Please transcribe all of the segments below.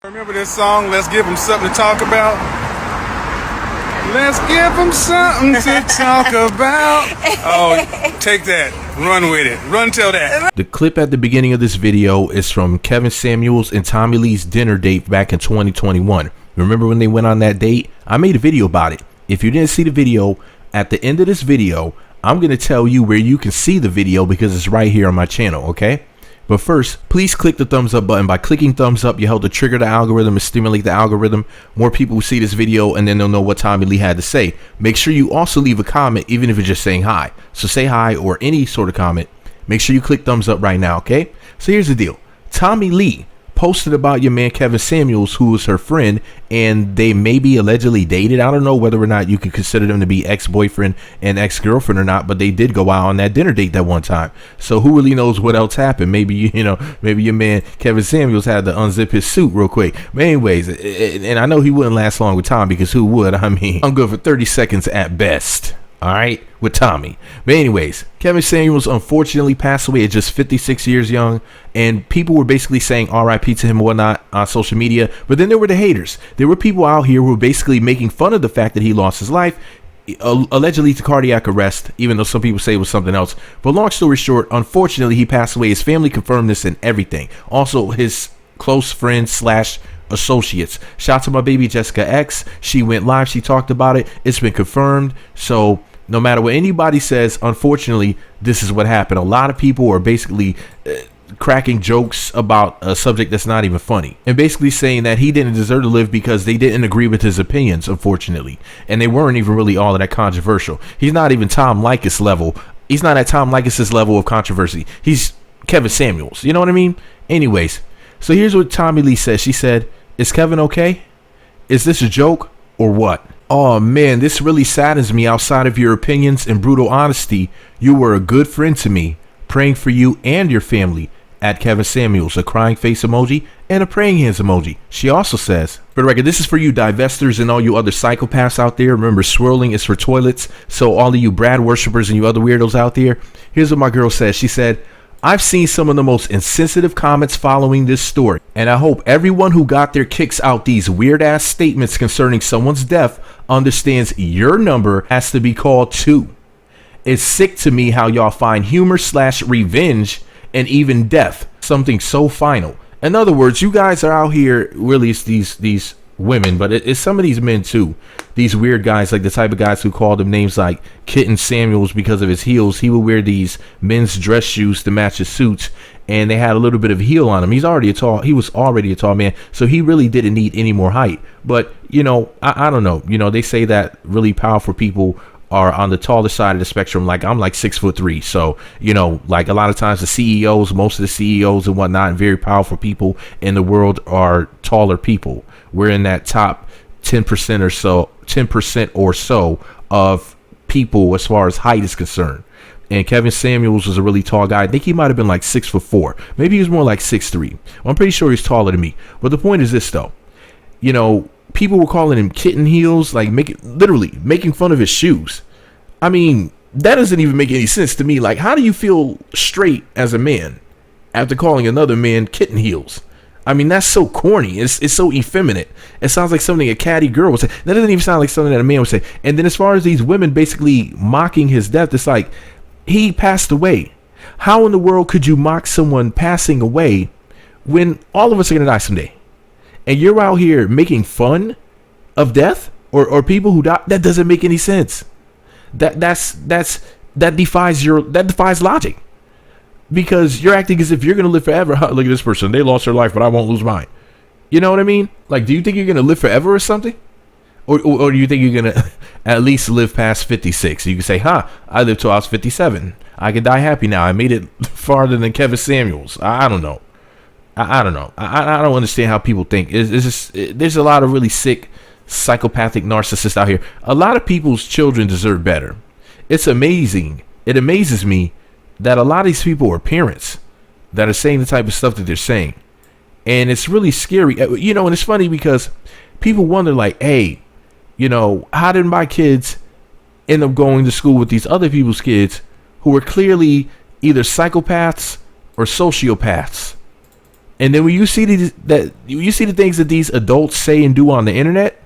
Remember this song, Let's Give Them Something to Talk About? Let's give them something to talk about. Oh, take that. Run with it. Run tell that. The clip at the beginning of this video is from Kevin Samuels and Tommie Lee's dinner date back in 2021. Remember when they went on that date? I made a video about it. If you didn't see the video, at the end of this video, I'm going to tell you where you can see the video because it's right here on my channel, okay? But first, please click the thumbs up button. By clicking thumbs up, you help to trigger the algorithm and stimulate the algorithm. More people will see this video and then they'll know what Tommie Lee had to say. Make sure you also leave a comment, even if it's just saying hi. So say hi or any sort of comment. Make sure you click thumbs up right now, okay? So here's the deal. Tommie Lee posted about your man Kevin Samuels, who was her friend, and they maybe allegedly dated. I don't know whether or not you could consider them to be ex-boyfriend and ex-girlfriend or not, but they did go out on that dinner date that one time. So who really knows what else happened? Maybe, maybe your man Kevin Samuels had to unzip his suit real quick. But anyways, and I know he wouldn't last long with Tom, because who would? I mean, I'm good for 30 seconds at best. All right, with Tommie. But anyways, Kevin Samuels unfortunately passed away at just 56 years young, and people were basically saying RIP to him and whatnot on social media. But then there were the haters. There were people out here who were basically making fun of the fact that he lost his life, allegedly to cardiac arrest, even though some people say it was something else. But long story short, unfortunately, he passed away. His family confirmed this and everything. Also, his close friends / associates. Shout out to my baby Jessica X. She went live. She talked about it. It's been confirmed. So no matter what anybody says, unfortunately, this is what happened. A lot of people are basically cracking jokes about a subject that's not even funny, and basically saying that he didn't deserve to live because they didn't agree with his opinions, unfortunately, and they weren't even really all of that controversial. He's not even Tom Leykis level. He's not at Tom Leykis' level of controversy. He's Kevin Samuels. You know what I mean? Anyways, so here's what Tommie Lee says. She said, "Is Kevin okay? Is this a joke or what? Oh man, this really saddens me. Outside of your opinions and brutal honesty, you were a good friend to me. Praying for you and your family." At Kevin Samuels, a crying face emoji and a praying hands emoji. She also says, for the record, this is for you divestors and all you other psychopaths out there. Remember, swirling is for toilets. So all of you Brad worshippers and you other weirdos out there, here's what my girl says. She said, "I've seen some of the most insensitive comments following this story, and I hope everyone who got their kicks out these weird ass statements concerning someone's death understands your number has to be called too. It's sick to me how y'all find humor / revenge and even death something so final." In other words, you guys are out here, really it's these women, but it's some of these men too. These weird guys, like the type of guys who call them names like Kitten Samuels because of his heels. He would wear these men's dress shoes to match his suits, and they had a little bit of heel on him. He was already a tall man, so he really didn't need any more height. But I don't know. They say that really powerful people are on the taller side of the spectrum. Like I'm like 6'3", so like a lot of times the CEOs, most of the CEOs and whatnot, and very powerful people in the world are taller people. We're in that top 10% or so of people as far as height is concerned. And Kevin Samuels was a really tall guy. I think he might have been like 6'4". Maybe he was more like 6'3". Well, I'm pretty sure he's taller than me. But the point is this though, people were calling him kitten heels, like literally making fun of his shoes. I mean, that doesn't even make any sense to me. Like, how do you feel straight as a man after calling another man kitten heels? I mean, that's so corny. It's so effeminate. It sounds like something a catty girl would say. That doesn't even sound like something that a man would say. And then as far as these women basically mocking his death, it's like, he passed away. How in the world could you mock someone passing away when all of us are going to die someday? And you're out here making fun of death or people who die? That doesn't make any sense. That defies logic, because you're acting as if you're going to live forever. Look at this person. They lost their life, but I won't lose mine. You know what I mean? Like, do you think you're going to live forever or something? Or do you think you're going to at least live past 56? You can say, I lived till I was 57. I can die happy now. I made it farther than Kevin Samuels. I don't know. I don't know. I don't understand how people think. There's a lot of really sick, psychopathic narcissists out here. A lot of people's children deserve better. It's amazing. It amazes me that a lot of these people are parents that are saying the type of stuff that they're saying. And it's really scary. And it's funny because people wonder like, hey, how did my kids end up going to school with these other people's kids who are clearly either psychopaths or sociopaths? And then when you see the things that these adults say and do on the internet,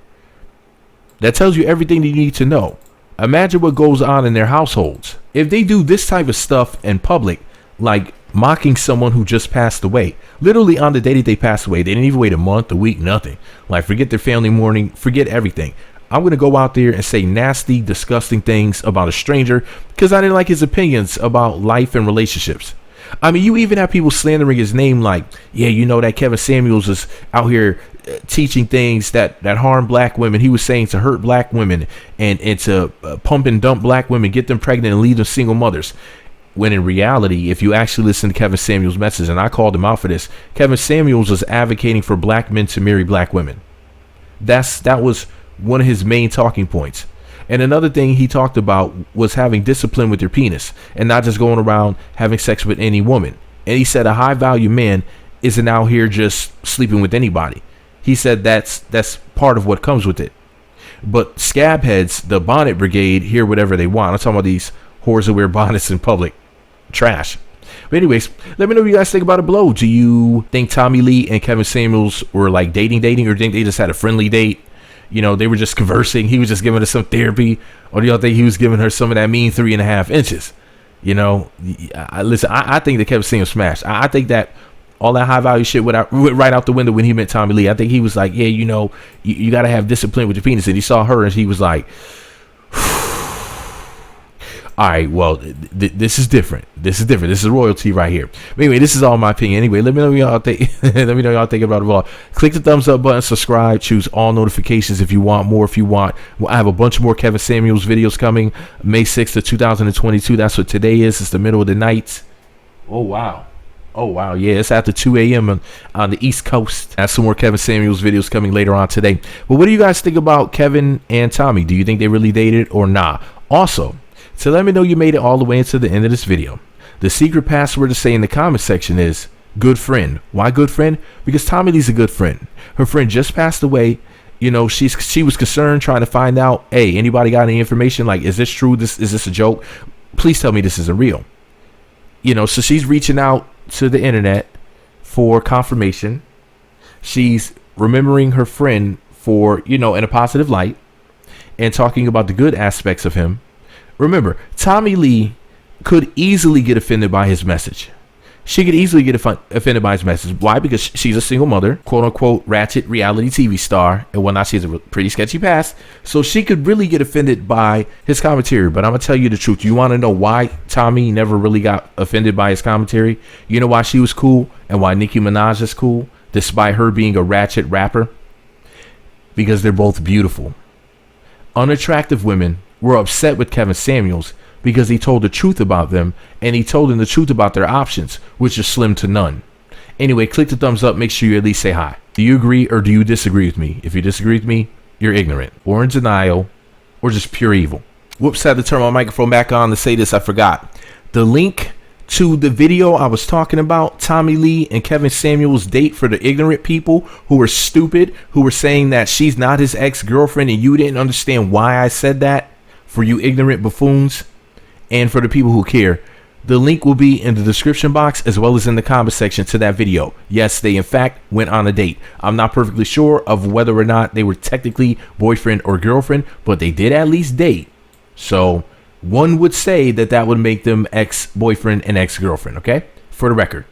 that tells you everything that you need to know. Imagine what goes on in their households. If they do this type of stuff in public, like mocking someone who just passed away, literally on the day that they passed away, they didn't even wait a month, a week, nothing. Like, forget their family mourning, forget everything. I'm going to go out there and say nasty, disgusting things about a stranger because I didn't like his opinions about life and relationships. I mean, you even have people slandering his name like, yeah, you know that Kevin Samuels is out here teaching things that harm black women. He was saying to hurt black women and to pump and dump black women, get them pregnant and leave them single mothers. When in reality, if you actually listen to Kevin Samuels' message, and I called him out for this, Kevin Samuels was advocating for black men to marry black women. That was one of his main talking points. And another thing he talked about was having discipline with your penis and not just going around having sex with any woman. And he said a high value man isn't out here just sleeping with anybody. He said that's part of what comes with it. But scab heads, the bonnet brigade, hear whatever they want. I'm talking about these whores who wear bonnets in public. Trash. But anyways, let me know what you guys think about it below. Do you think Tommie Lee and Kevin Samuels were like dating, or think they just had a friendly date? You know, they were just conversing. He was just giving her some therapy. Or do y'all think he was giving her some of that mean 3.5 inches? You know, I think that Kevin Samuels smashed. I think that all that high value shit went right out the window when he met Tommie Lee. I think he was like, yeah, you know, you got to have discipline with your penis. And he saw her and he was like, all right, well, this is different. This is royalty right here. But anyway, this is all my opinion. Anyway, let me know what y'all think. Let me know what y'all think about it all. Click the thumbs up button, subscribe, choose all notifications if you want more. If you want, I have a bunch more Kevin Samuels videos coming May 6th of 2022. That's what today is. It's the middle of the night. Oh, wow. Yeah, it's after 2 a.m. on the East Coast. I have some more Kevin Samuels videos coming later on today. But what do you guys think about Kevin and Tommie? Do you think they really dated or not? Also, so let me know you made it all the way into the end of this video. The secret password to say in the comment section is good friend. Why good friend? Because Tommie Lee's a good friend. Her friend just passed away. You know, she was concerned trying to find out, hey, anybody got any information? Like, is this true? Is this a joke? Please tell me this isn't real. You know, so she's reaching out to the internet for confirmation. She's remembering her friend for, you know, in a positive light and talking about the good aspects of him. Remember, Tommie Lee could easily get offended by his message. She could easily get offended by his message. Why? Because she's a single mother, quote unquote, ratchet reality TV star, and whatnot. She has a pretty sketchy past. So she could really get offended by his commentary. But I'm going to tell you the truth. You want to know why Tommie never really got offended by his commentary? You know why she was cool and why Nicki Minaj is cool, despite her being a ratchet rapper? Because they're both beautiful. Unattractive women were upset with Kevin Samuels because he told the truth about them, and he told them the truth about their options, which is slim to none. Anyway, click the thumbs up. Make sure you at least say hi. Do you agree or do you disagree with me? If you disagree with me, you're ignorant or in denial or just pure evil. Whoops, I had to turn my microphone back on to say this. I forgot. The link to the video I was talking about, Tommie Lee and Kevin Samuels' date, for the ignorant people who were stupid, who were saying that she's not his ex-girlfriend and you didn't understand why I said that, for you ignorant buffoons, and for the people who care. The link will be in the description box as well as in the comment section to that video. Yes, they in fact went on a date. I'm not perfectly sure of whether or not they were technically boyfriend or girlfriend, but they did at least date. So one would say that would make them ex-boyfriend and ex-girlfriend, okay? For the record.